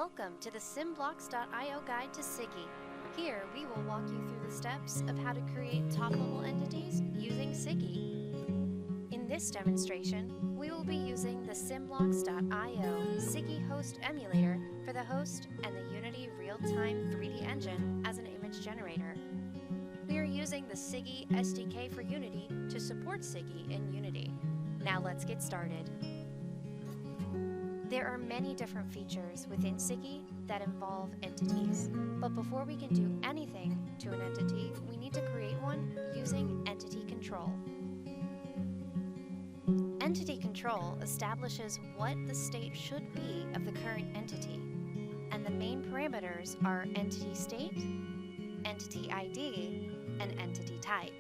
Welcome to the SimBlocks.io guide to CIGI. Here, we will walk you through the steps of how to create top-level entities using CIGI. In this demonstration, we will be using the SimBlocks.io CIGI Host Emulator for the host and the Unity real-time 3D engine as an image generator. We are using the CIGI SDK for Unity to support CIGI in Unity. Now let's get started. There are many different features within CIGI that involve entities, but before we can do anything to an entity, we need to create one using entity control. Entity control establishes what the state should be of the current entity, and the main parameters are entity state, entity ID, and entity type.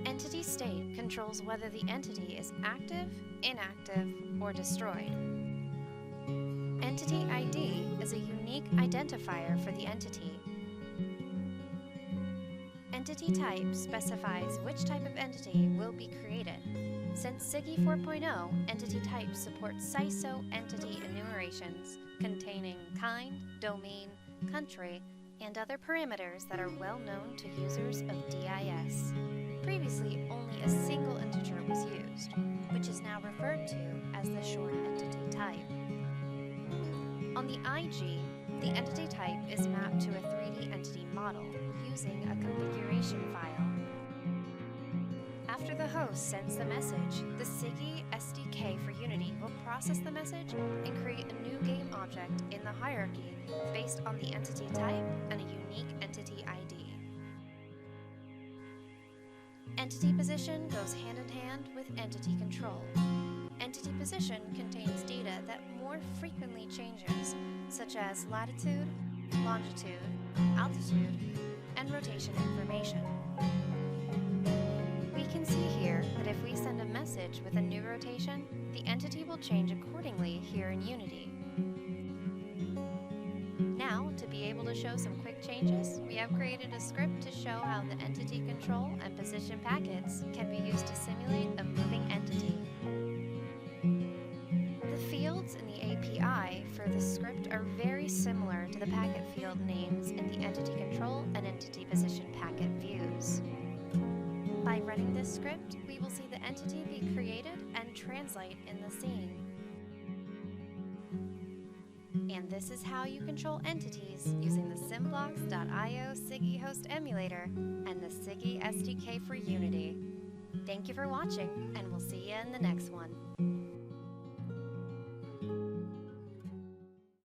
Entity state controls whether the entity is active, inactive, or destroyed. Entity ID is a unique identifier for the entity. Entity type specifies which type of entity will be created. Since CIGI 4.0, entity type supports CISO entity enumerations containing kind, domain, country, and other parameters that are well known to users of DIS. Previously, only a single integer was used, which is now referred to as the short entity type. On the IG, the entity type is mapped to a 3D entity model using a configuration file. After the host sends the message, the CIGI SDK for Unity will process the message and create a new game object in the hierarchy based on the entity type and a unique entity ID. Entity position goes hand in hand with entity control. Entity position contains data that more frequently changes, such as latitude, longitude, altitude, and rotation information. We can see here that if we send a message with a new rotation, the entity will change accordingly here in Unity. Now, to be able to show some quick changes, we have created a script to show how the entity control and position packets can be used to simulate a moving entity. The fields in the API for the script are very similar to the packet field names in the entity control and entity position packet views. By running this script, we will see the entity be created and translate in the scene. And this is how you control entities using the SimBlocks.io CIGI Host Emulator and the CIGI SDK for Unity. Thank you for watching, and we'll see you in the next one.